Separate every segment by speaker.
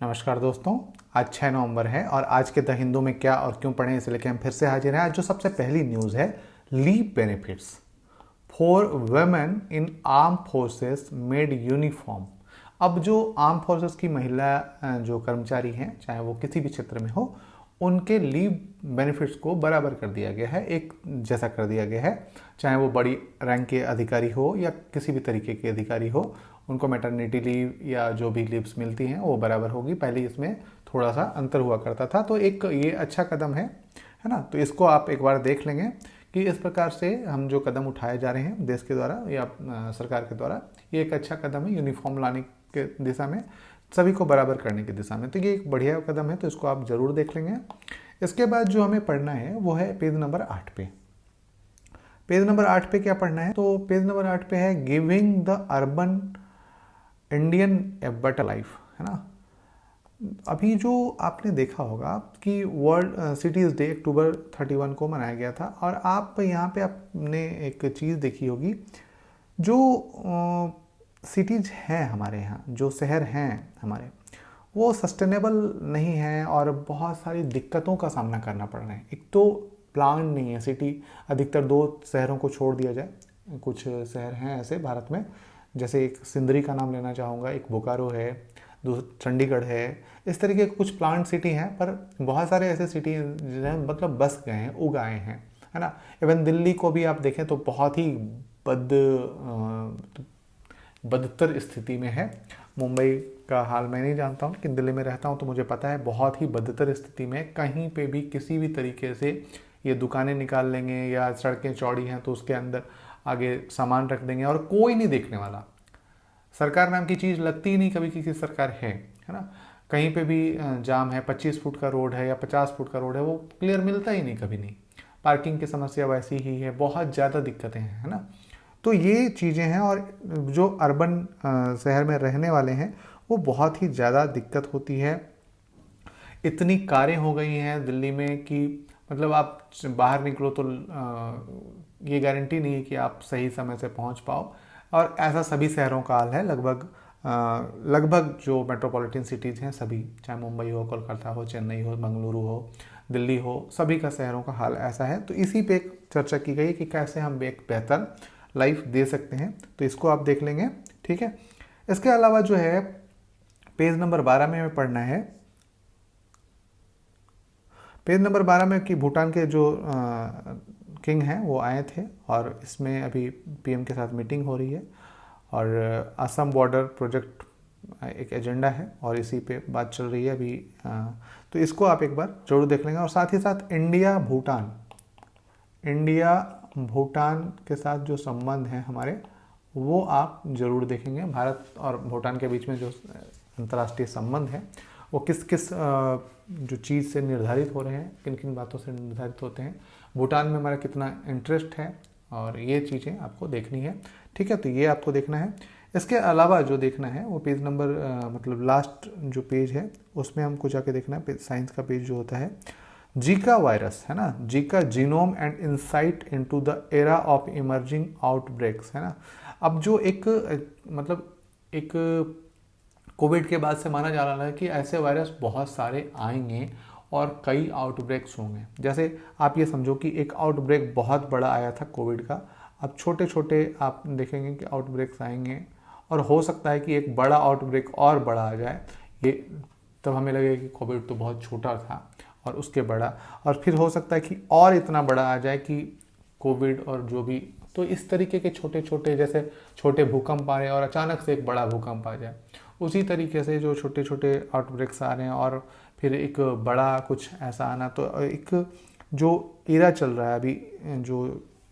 Speaker 1: नमस्कार दोस्तों। आज 6 नवंबर है और आज के द हिंदू में क्या और क्यों पढ़ें इसे लेकर हम फिर से हाजिर हैं। आज जो सबसे पहली न्यूज़ है, leave benefits for women in arm forces made uniform. अब जो आर्म फोर्सेस की महिला जो कर्मचारी हैं, चाहे वो किसी भी क्षेत्र में हो, उनके लीव बेनिफिट्स को बराबर कर दिया गया है, एक जैसा कर दिया गया है। चाहे वो बड़ी रैंक के अधिकारी हो या किसी भी तरीके के अधिकारी हो, उनको मैटरनिटी लीव या जो भी लीव्स मिलती हैं वो बराबर होगी। पहले इसमें थोड़ा सा अंतर हुआ करता था, तो एक ये अच्छा कदम है ना। तो इसको आप एक बार देख लेंगे कि इस प्रकार से हम जो कदम उठाए जा रहे हैं देश के द्वारा या सरकार के द्वारा, ये एक अच्छा कदम है यूनिफॉर्म लाने के दिशा में, सभी को बराबर करने की दिशा में। तो ये एक बढ़िया कदम है, तो इसको आप ज़रूर देख लेंगे। इसके बाद जो हमें पढ़ना है वो है पेज नंबर 8 पे। पेज नंबर 8 पे क्या पढ़ना है? तो पेज नंबर 8 पे है giving the urban Indian a better life, है ना। अभी जो आपने देखा होगा कि वर्ल्ड सिटीज़ डे अक्टूबर 31 को मनाया गया था, और आप यहाँ पे आपने एक चीज़ देखी होगी, जो सिटीज़ हैं हमारे यहाँ, जो शहर हैं हमारे, वो सस्टेनेबल नहीं है और बहुत सारी दिक्कतों का सामना करना पड़ रहा है। एक तो प्लान नहीं है, सिटी अधिकतर 2 शहरों को छोड़ दिया जाए, कुछ शहर हैं ऐसे भारत में, जैसे एक सिंदरी का नाम लेना चाहूँगा, एक बोकारो है, चंडीगढ़ है, इस तरीके के कुछ प्लांट सिटी हैं, पर बहुत सारे ऐसे सिटी हैं मतलब बस गए हैं, उग आए हैं, है ना। इवन दिल्ली को भी आप देखें तो बहुत ही बदतर स्थिति में है। मुंबई का हाल मैं नहीं जानता हूँ, लेकिन दिल्ली में रहता हूँ तो मुझे पता है बहुत ही बदतर स्थिति में। कहीं पे भी किसी भी तरीके से ये दुकानें निकाल लेंगे या सड़कें चौड़ी हैं तो उसके अंदर आगे सामान रख देंगे और कोई नहीं देखने वाला। सरकार नाम की चीज़ लगती ही नहीं कभी किसी सरकार है ना। कहीं पे भी जाम है, 25 फुट का रोड है या 50 फुट का रोड है, वो क्लियर मिलता ही नहीं कभी नहीं। पार्किंग की समस्या वैसी ही है, बहुत ज़्यादा दिक्कतें हैं, है ना। तो ये चीज़ें हैं, और जो अर्बन शहर में रहने वाले हैं वो बहुत ही ज़्यादा दिक्कत होती है। इतनी कारें हो गई हैं दिल्ली में कि मतलब आप बाहर निकलो तो ये गारंटी नहीं है कि आप सही समय से पहुंच पाओ, और ऐसा सभी शहरों का हाल है। लगभग जो मेट्रोपॉलिटन सिटीज़ हैं सभी, चाहे मुंबई हो, कोलकाता हो, चेन्नई हो, बेंगलुरु हो, दिल्ली हो, सभी का शहरों का हाल ऐसा है। तो इसी पे एक चर्चा की गई कि कैसे हम एक बेहतर लाइफ दे सकते हैं, तो इसको आप देख लेंगे, ठीक है। इसके अलावा जो है पेज नंबर 12 में हमें पढ़ना है, पेज नंबर 12 में कि भूटान के जो किंग हैं वो आए थे, और इसमें अभी पीएम के साथ मीटिंग हो रही है, और असम बॉर्डर प्रोजेक्ट एक एजेंडा है और इसी पे बात चल रही है अभी। तो इसको आप एक बार जरूर देख लेंगे। और साथ ही साथ इंडिया भूटान के साथ जो संबंध हैं हमारे, वो आप जरूर देखेंगे। भारत और भूटान के बीच में जो अंतर्राष्ट्रीय संबंध है वो किस किस जो चीज़ से निर्धारित हो रहे हैं, किन किन बातों से निर्धारित होते हैं, भूटान में हमारा कितना इंटरेस्ट है, और ये चीज़ें आपको देखनी है, ठीक है। तो ये आपको देखना है। इसके अलावा जो देखना है वो पेज नंबर मतलब लास्ट जो पेज है उसमें हमको जाके देखना है, साइंस का पेज जो होता है, जीका वायरस, है ना, Zika genome and insight into the era of emerging outbreaks, है ना। अब जो एक मतलब एक कोविड के बाद से माना जा रहा है कि ऐसे वायरस बहुत सारे आएंगे और कई आउटब्रेक्स होंगे। जैसे आप ये समझो कि एक आउटब्रेक बहुत बड़ा आया था कोविड का, अब छोटे छोटे आप देखेंगे कि आउटब्रेक्स आएंगे, और हो सकता है कि एक बड़ा आउटब्रेक और बड़ा आ जाए। ये तब हमें लगेगा कि कोविड तो बहुत छोटा था और उसके बड़ा, और फिर हो सकता है कि और इतना बड़ा आ जाए कि कोविड और जो भी, तो इस तरीके के छोटे छोटे, जैसे छोटे भूकंप आ रहे हैं और अचानक से एक बड़ा भूकंप आ जाए, उसी तरीके से जो छोटे छोटे आउटब्रेक्स आ रहे हैं और फिर एक बड़ा कुछ ऐसा आना। तो एक जो एरा चल रहा है अभी, जो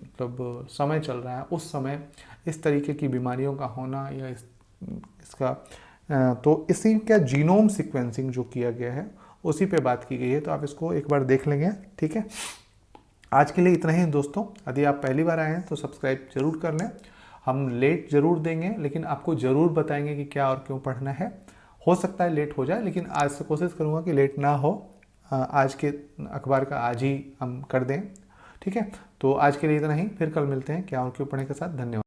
Speaker 1: मतलब समय चल रहा है, उस समय इस तरीके की बीमारियों का होना या इसका तो इसी का जीनोम सीक्वेंसिंग जो किया गया है उसी पे बात की गई है। तो आप इसको एक बार देख लेंगे, ठीक है। आज के लिए इतना ही दोस्तों। यदि आप पहली बार आए हैं तो सब्सक्राइब जरूर कर लें। हम लेट जरूर देंगे, लेकिन आपको ज़रूर बताएंगे कि क्या और क्यों पढ़ना है। हो सकता है लेट हो जाए, लेकिन आज से कोशिश करूँगा कि लेट ना हो। आज के अखबार का आज ही हम कर दें, ठीक है। तो आज के लिए इतना ही, फिर कल मिलते हैं क्या और क्यों पढ़ने के साथ। धन्यवाद।